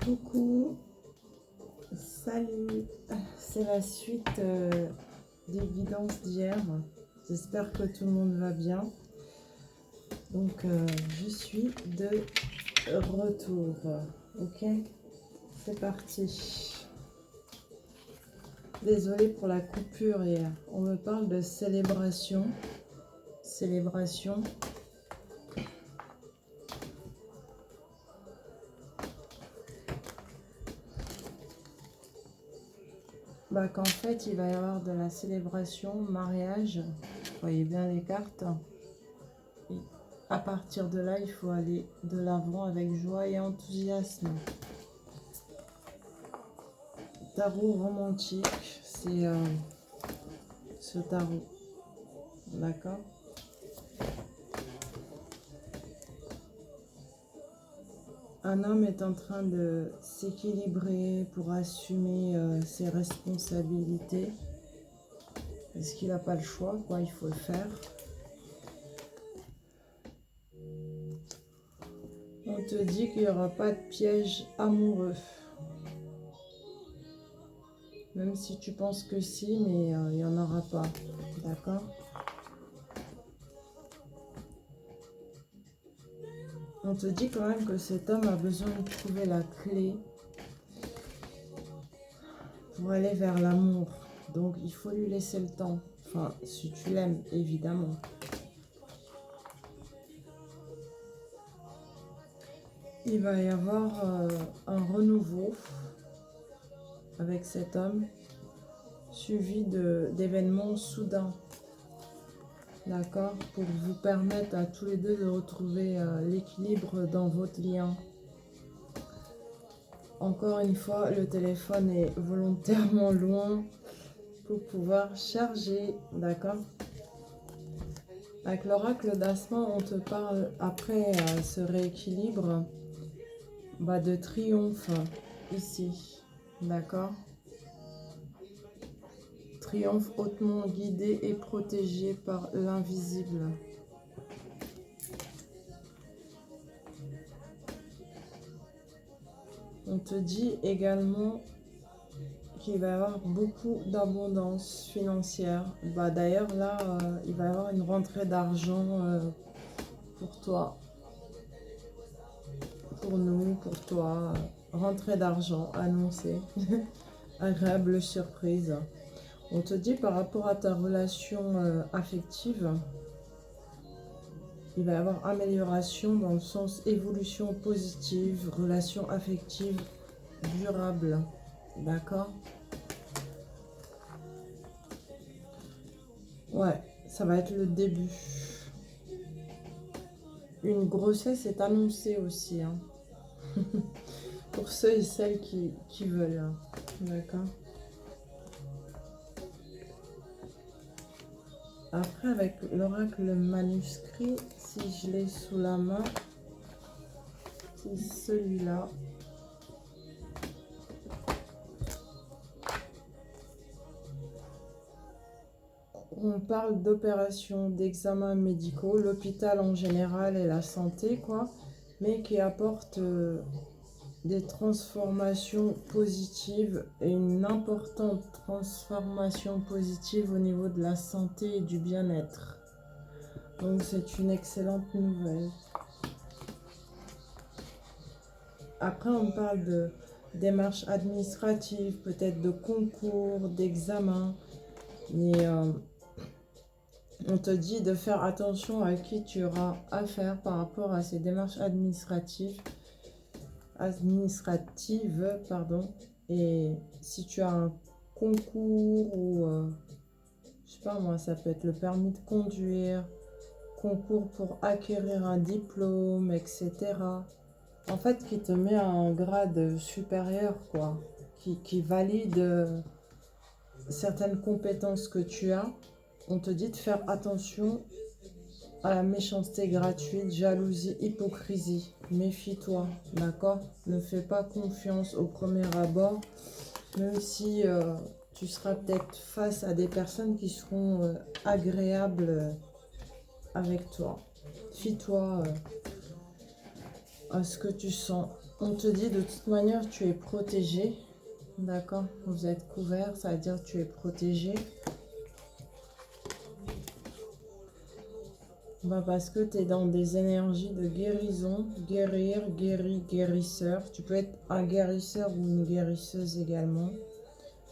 Coucou, salut, c'est la suite des guidances d'hier. J'espère que tout le monde va bien. Donc, je suis de retour. Ok, c'est parti. Désolée pour la coupure hier. On me parle de célébration. Célébration. Bah, qu'en fait, il va y avoir de la célébration, mariage. Vous voyez bien les cartes. Et à partir de là, il faut aller de l'avant avec joie et enthousiasme. Tarot romantique, c'est ce tarot. D'accord? Un homme est en train de s'équilibrer pour assumer ses responsabilités. Est-ce qu'il n'a pas le choix, quoi? Il faut le faire. On te dit qu'il n'y aura pas de piège amoureux. Même si tu penses que si, mais il n'y en aura pas. D'accord? On te dit quand même que cet homme a besoin de trouver la clé pour aller vers l'amour. Donc, il faut lui laisser le temps. Enfin, si tu l'aimes, évidemment. Il va y avoir un renouveau avec cet homme, suivi d'événements soudains. D'accord? Pour vous permettre à tous les deux de retrouver l'équilibre dans votre lien. Encore une fois, le téléphone est volontairement loin pour pouvoir charger. D'accord? Avec l'oracle d'Asman, on te parle après ce rééquilibre de triomphe ici. D'accord? Triomphe hautement guidé et protégé par l'invisible. On te dit également qu'il va y avoir beaucoup d'abondance financière. D'ailleurs, là, il va y avoir une rentrée d'argent pour toi, pour nous, pour toi. Rentrée d'argent annoncée. Agréable surprise. On te dit par rapport à ta relation affective, il va y avoir amélioration dans le sens évolution positive, relation affective durable. D'accord? Ouais, ça va être le début. Une grossesse est annoncée aussi. Hein. Pour ceux et celles qui veulent. Hein. D'accord? Après, avec l'oracle manuscrit, si je l'ai sous la main, c'est celui-là. On parle d'opérations, d'examens médicaux, l'hôpital en général et la santé, quoi, mais qui apporte des transformations positives et une importante transformation positive au niveau de la santé et du bien-être. Donc c'est une excellente nouvelle. Après on parle de démarches administratives, peut-être de concours, d'examens, mais on te dit de faire attention à qui tu auras affaire par rapport à ces démarches administratives, pardon. Et si tu as un concours ou je sais pas moi, ça peut être le permis de conduire, concours pour acquérir un diplôme, etc. En fait, qui te met à un grade supérieur, quoi, qui valide certaines compétences que tu as. On te dit de faire attention à la méchanceté gratuite, jalousie, hypocrisie. Méfie-toi, d'accord? Ne fais pas confiance au premier abord, même si tu seras peut-être face à des personnes qui seront agréables avec toi. Fie-toi à ce que tu sens. On te dit de toute manière, tu es protégé. D'accord? Vous êtes couvert, ça veut dire que tu es protégé. Bah parce que tu es dans des énergies de guérison, guérir, guéri, guérisseur. Tu peux être un guérisseur ou une guérisseuse également.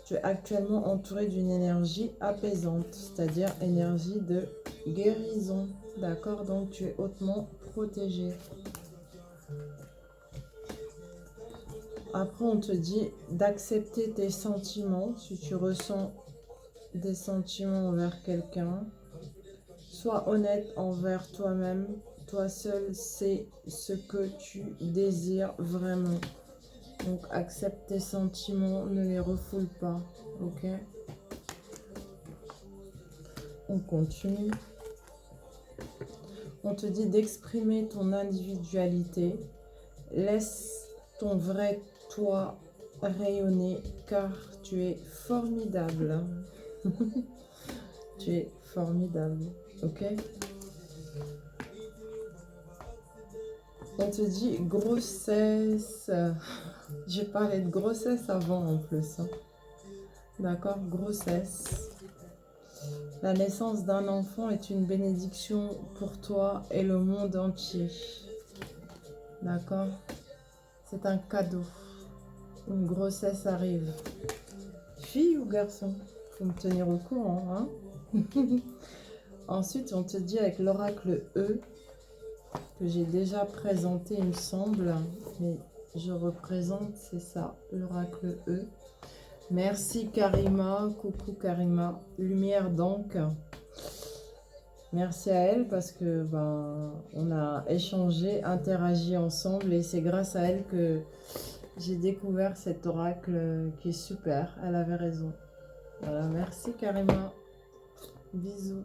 Tu es actuellement entouré d'une énergie apaisante, c'est-à-dire énergie de guérison. D'accord? Donc tu es hautement protégé. Après, on te dit d'accepter tes sentiments. Si tu ressens des sentiments envers quelqu'un, sois honnête envers toi-même. Toi seul sais ce que tu désires vraiment. Donc, accepte tes sentiments, ne les refoule pas. Ok? On continue. On te dit d'exprimer ton individualité. Laisse ton vrai toi rayonner car tu es formidable. Tu es formidable. Ok? On te dit grossesse. J'ai parlé de grossesse avant en plus. Hein. D'accord? Grossesse. La naissance d'un enfant est une bénédiction pour toi et le monde entier. D'accord? C'est un cadeau. Une grossesse arrive. Fille ou garçon? Faut me tenir au courant. Hein? Ensuite, on te dit avec l'oracle E, que j'ai déjà présenté, il me semble. Mais je représente, c'est ça, l'oracle E. Merci Karima, coucou Karima, lumière donc. Merci à elle parce que on a échangé, interagi ensemble et c'est grâce à elle que j'ai découvert cet oracle qui est super. Elle avait raison. Voilà, merci Karima, bisous.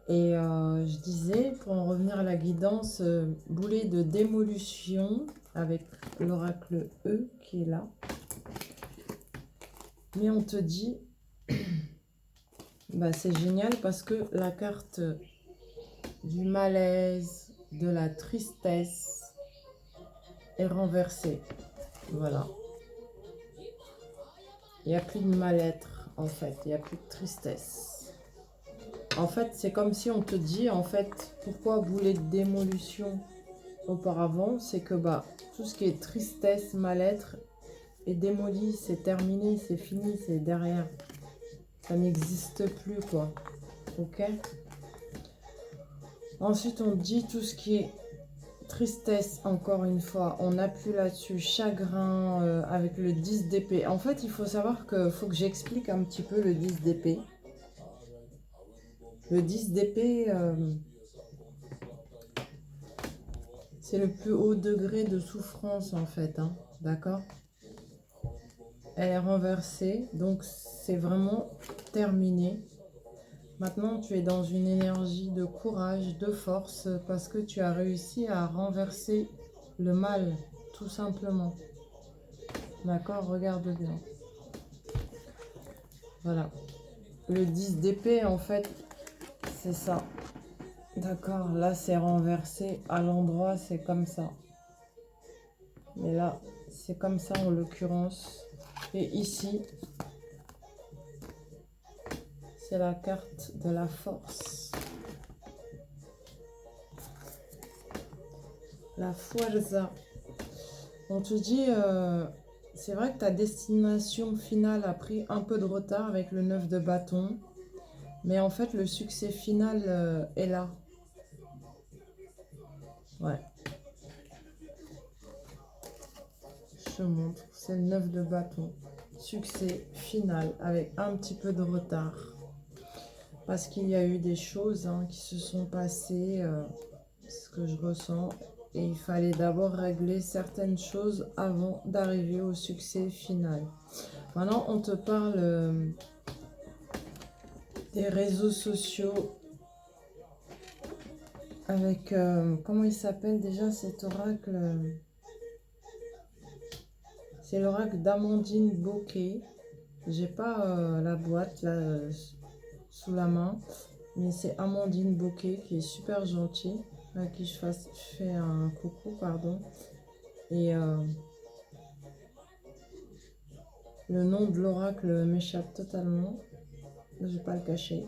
Et je disais, pour en revenir à la guidance, boulet de démolition avec l'oracle E qui est là. Mais on te dit, c'est génial parce que la carte du malaise, de la tristesse est renversée. Voilà. Il n'y a plus de mal-être en fait, il n'y a plus de tristesse. En fait, c'est comme si on te dit, en fait, pourquoi boulet de démolition auparavant, c'est que tout ce qui est tristesse, mal-être est démoli, c'est terminé, c'est fini, c'est derrière. Ça n'existe plus, quoi. Ok? Ensuite, on dit tout ce qui est tristesse, encore une fois, on appuie là-dessus, chagrin avec le 10 d'épée. En fait, il faut savoir qu'il faut que j'explique un petit peu le 10 d'épée. Le 10 d'épée, c'est le plus haut degré de souffrance, en fait. Hein, d'accord? Elle est renversée, donc c'est vraiment terminé. Maintenant, tu es dans une énergie de courage, de force, parce que tu as réussi à renverser le mal, tout simplement. D'accord? Regarde bien. Voilà. Le 10 d'épée, en fait, c'est ça. D'accord? Là, c'est renversé. À l'endroit, c'est comme ça. Mais là, c'est comme ça en l'occurrence. Et ici, c'est la carte de la force. La forza. On te dit, c'est vrai que ta destination finale a pris un peu de retard avec le 9 de bâton. Mais en fait, le succès final est là. Ouais. Je te montre. C'est le 9 de bâton. Succès final avec un petit peu de retard. Parce qu'il y a eu des choses qui se sont passées, ce que je ressens. Et il fallait d'abord régler certaines choses avant d'arriver au succès final. Maintenant, on te parle des réseaux sociaux avec, comment il s'appelle déjà cet oracle? C'est l'oracle d'Amandine Bouquet. J'ai pas la boîte là sous la main, mais c'est Amandine Bouquet qui est super gentille. à qui je fais un coucou, pardon. Et le nom de l'oracle m'échappe totalement. Je vais pas le cacher.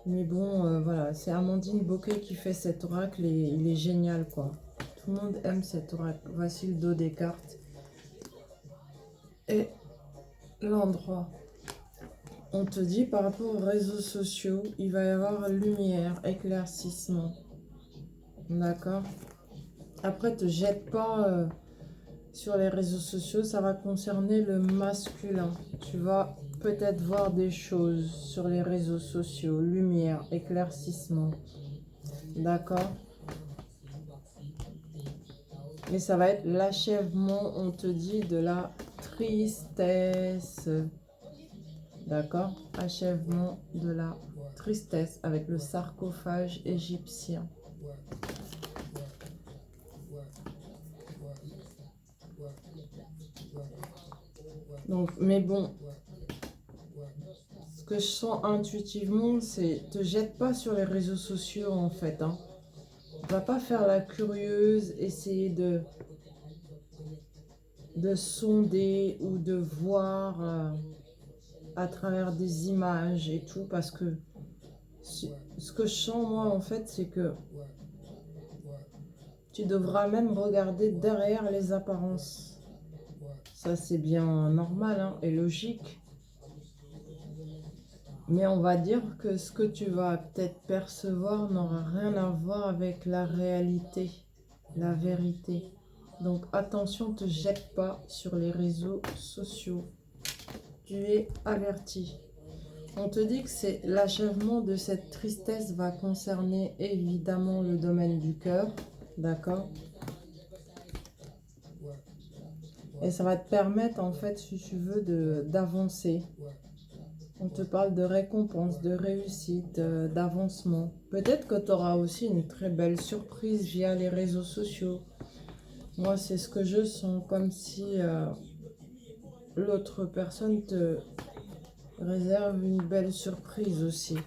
Mais bon, voilà, c'est Amandine Bocquet qui fait cet oracle et il est génial, quoi. Tout le monde aime cet oracle. Voici le dos des cartes. Et l'endroit. On te dit par rapport aux réseaux sociaux, il va y avoir lumière, éclaircissement. D'accord? Après, te jette pas sur les réseaux sociaux, ça va concerner le masculin. Tu vas peut-être voir des choses sur les réseaux sociaux, lumière, éclaircissement. D'accord? Et ça va être l'achèvement, on te dit, de la tristesse. D'accord? Achèvement de la tristesse avec le sarcophage égyptien. Donc, mais bon, ce que je sens intuitivement, c'est te jette pas sur les réseaux sociaux en fait. Hein. Va pas faire la curieuse, essayer de sonder ou de voir à travers des images et tout, parce que ce que je sens moi en fait, c'est que tu devras même regarder derrière les apparences. Ça c'est bien normal hein, et logique. Mais on va dire que ce que tu vas peut-être percevoir n'aura rien à voir avec la réalité, la vérité. Donc attention, ne te jette pas sur les réseaux sociaux. Tu es averti. On te dit que c'est l'achèvement de cette tristesse va concerner évidemment le domaine du cœur. D'accord? Et ça va te permettre en fait, si tu veux, d'avancer. On te parle de récompense, de réussite, d'avancement. Peut-être que tu auras aussi une très belle surprise via les réseaux sociaux. Moi, c'est ce que je sens, comme si l'autre personne te réserve une belle surprise aussi.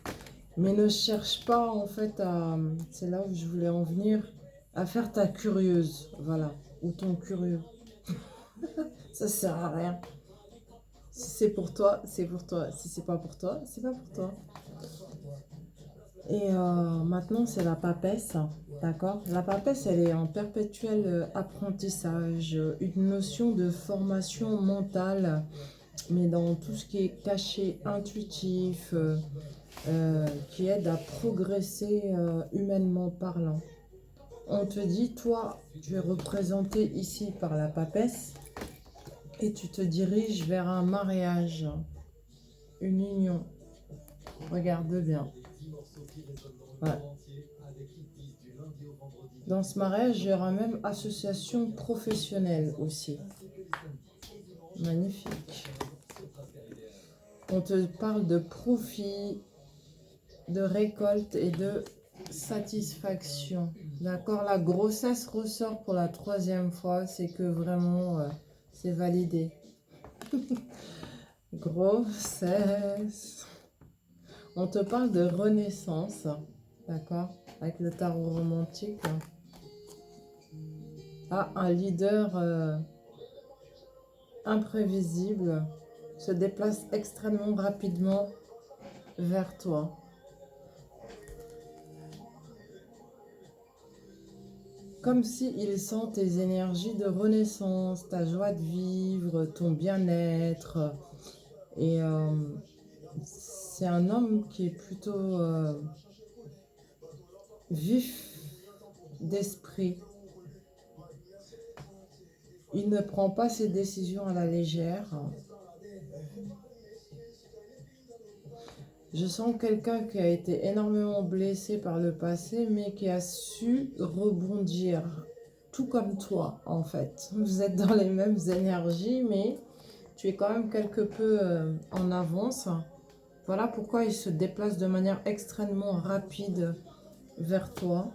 Mais ne cherche pas en fait à... C'est là où je voulais en venir. À faire ta curieuse, voilà. Ou ton curieux. Ça sert à rien. Si c'est pour toi, c'est pour toi. Si c'est pas pour toi, c'est pas pour toi. Et maintenant, c'est la papesse, d'accord? La papesse, elle est en perpétuel apprentissage, une notion de formation mentale, mais dans tout ce qui est caché, intuitif, qui aide à progresser humainement parlant. On te dit, toi, tu es représenté ici par la papesse et tu te diriges vers un mariage, une union. Regarde bien. Ouais. Dans ce mariage, il y aura même association professionnelle aussi. Magnifique. On te parle de profit, de récolte et de satisfaction. D'accord? La grossesse ressort pour la 3e fois. C'est que vraiment, c'est validé. Grossesse. On te parle de renaissance. D'accord? Avec le tarot romantique. Ah, un leader imprévisible se déplace extrêmement rapidement vers toi. Comme s'il sent tes énergies de renaissance, ta joie de vivre, ton bien-être. Et c'est un homme qui est plutôt vif d'esprit. Il ne prend pas ses décisions à la légère. Je sens quelqu'un qui a été énormément blessé par le passé, mais qui a su rebondir. Tout comme toi, en fait. Vous êtes dans les mêmes énergies, mais tu es quand même quelque peu en avance. Voilà pourquoi il se déplace de manière extrêmement rapide vers toi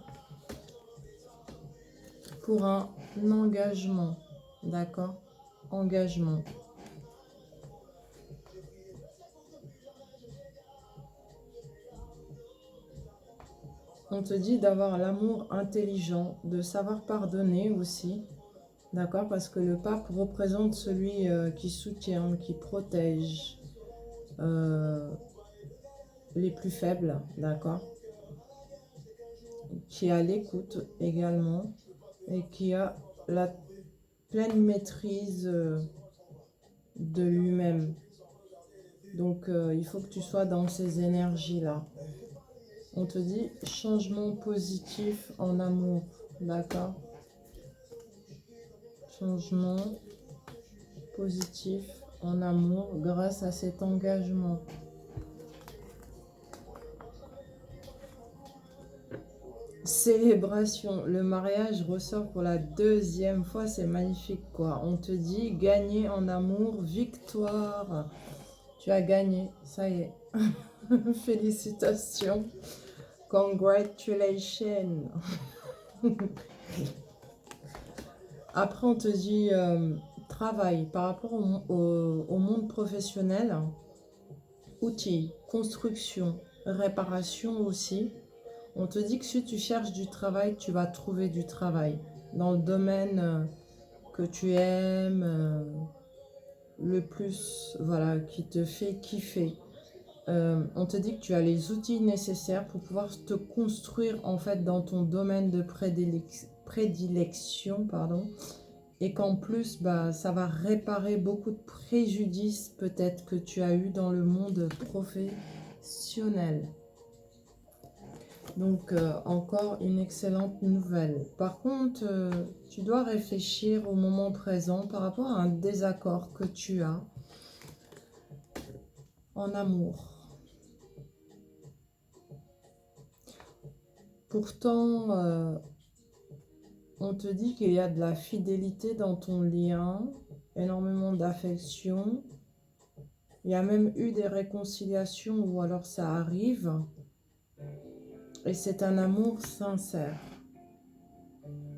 pour un engagement. D'accord? Engagement. On te dit d'avoir l'amour intelligent, de savoir pardonner aussi. D'accord? Parce que le pape représente celui qui soutient, qui protège les plus faibles. D'accord? Qui a l'écoute également et qui a la pleine maîtrise de lui-même. Donc, il faut que tu sois dans ces énergies-là. On te dit changement positif en amour. D'accord? Changement positif en amour grâce à cet engagement. Célébration. Le mariage ressort pour la deuxième fois. C'est magnifique, quoi. On te dit gagner en amour, victoire. Tu as gagné. Ça y est. Félicitations. Congratulations. Après, on te dit travail par rapport au monde professionnel. Outils, construction, réparation aussi. On te dit que si tu cherches du travail, tu vas trouver du travail dans le domaine que tu aimes le plus, voilà, qui te fait kiffer. On te dit que tu as les outils nécessaires pour pouvoir te construire en fait dans ton domaine de prédilection, pardon, et qu'en plus, bah, ça va réparer beaucoup de préjudices peut-être que tu as eu dans le monde professionnel. Donc, encore une excellente nouvelle. Par contre, tu dois réfléchir au moment présent par rapport à un désaccord que tu as en amour. Pourtant, on te dit qu'il y a de la fidélité dans ton lien, énormément d'affection. Il y a même eu des réconciliations ou alors ça arrive. Et c'est un amour sincère.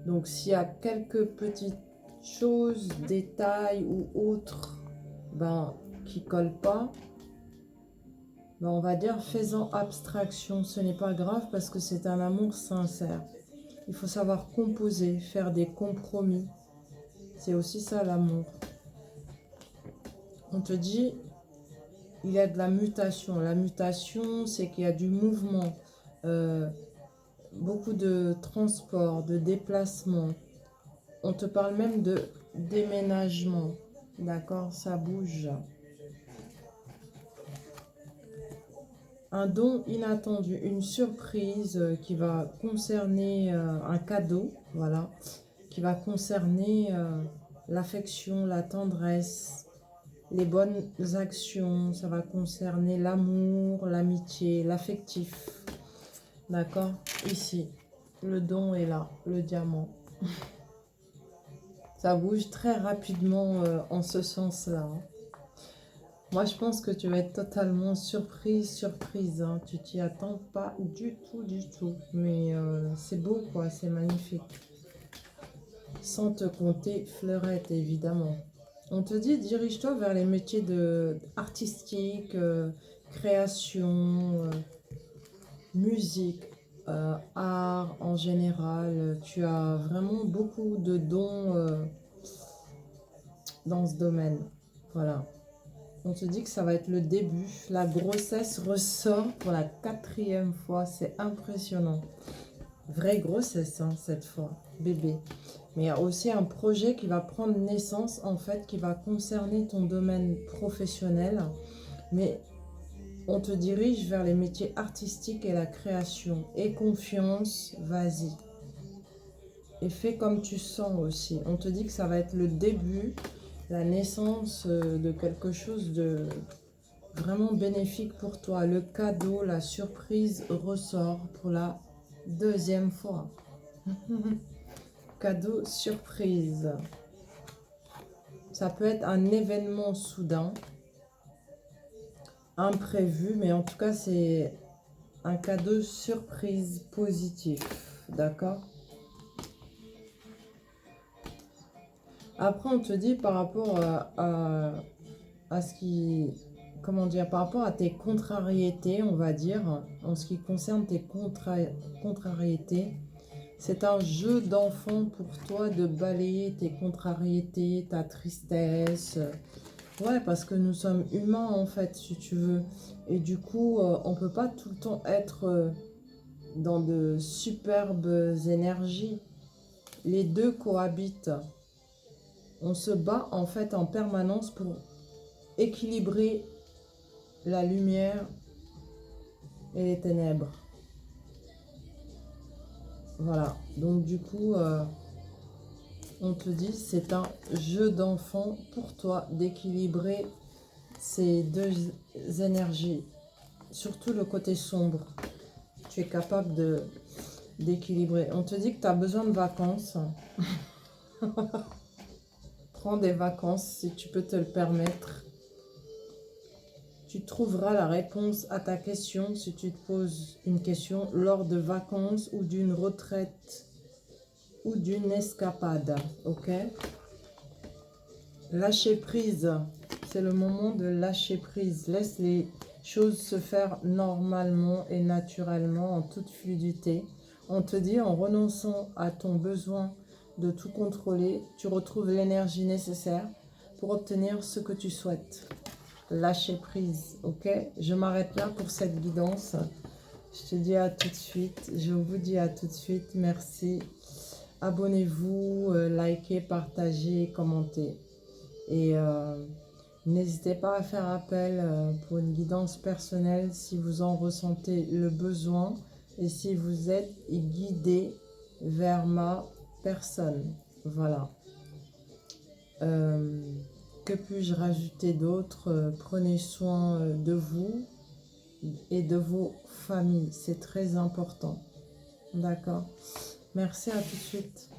Donc s'il y a quelques petites choses, détails ou autres qui ne collent pas, on va dire faisant abstraction. Ce n'est pas grave parce que c'est un amour sincère. Il faut savoir composer, faire des compromis. C'est aussi ça l'amour. On te dit, il y a de la mutation. La mutation, c'est qu'il y a du mouvement. Beaucoup de transport, de déplacement. On te parle même de déménagement. D'accord? Ça bouge. Un don inattendu, une surprise qui va concerner un cadeau, voilà, qui va concerner l'affection, la tendresse, les bonnes actions, ça va concerner l'amour, l'amitié, l'affectif. D'accord? Ici, le don est là, le diamant. Ça bouge très rapidement en ce sens-là. Moi, je pense que tu vas être totalement surprise. Hein. Tu t'y attends pas du tout. Mais c'est beau, quoi. C'est magnifique. Sans te compter fleurette, évidemment. On te dit, dirige-toi vers les métiers artistiques, création, musique, art en général. Tu as vraiment beaucoup de dons dans ce domaine. Voilà. On te dit que ça va être le début. La grossesse ressort pour la 4e fois. C'est impressionnant. Vraie grossesse, hein, cette fois. Bébé. Mais il y a aussi un projet qui va prendre naissance, en fait, qui va concerner ton domaine professionnel. Mais on te dirige vers les métiers artistiques et la création. Aie confiance, vas-y. Et fais comme tu sens aussi. On te dit que ça va être le début, la naissance de quelque chose de vraiment bénéfique pour toi. Le cadeau, la surprise ressort pour la 2e fois. Cadeau surprise. Ça peut être un événement soudain, imprévu, mais en tout cas, c'est un cadeau surprise positif. D'accord? Après, on te dit par rapport à ce qui comment dire, par rapport à tes contrariétés, on va dire, en ce qui concerne tes contrariétés, c'est un jeu d'enfant pour toi de balayer tes contrariétés, ta tristesse. Ouais, parce que nous sommes humains en fait, si tu veux. Et du coup, on peut pas tout le temps être dans de superbes énergies. Les deux cohabitent. On se bat en fait en permanence pour équilibrer la lumière et les ténèbres. Voilà. Donc du coup, on te dit, c'est un jeu d'enfant pour toi d'équilibrer ces deux énergies. Surtout le côté sombre. Tu es capable d'équilibrer. On te dit que tu as besoin de vacances. Prends des vacances si tu peux te le permettre. Tu trouveras la réponse à ta question si tu te poses une question lors de vacances ou d'une retraite ou d'une escapade. Ok? Lâcher prise. C'est le moment de lâcher prise. Laisse les choses se faire normalement et naturellement en toute fluidité. On te dit en renonçant à ton besoin de tout contrôler, tu retrouves l'énergie nécessaire pour obtenir ce que tu souhaites. Lâcher prise, ok? Je m'arrête là pour cette guidance. Je te dis à tout de suite. Je vous dis à tout de suite. Merci. Abonnez-vous, likez, partagez, commentez. Et n'hésitez pas à faire appel pour une guidance personnelle si vous en ressentez le besoin et si vous êtes guidé vers ma personne. Voilà. Que puis-je rajouter d'autre? Prenez soin de vous et de vos familles. C'est très important. D'accord? Merci, à tout de suite.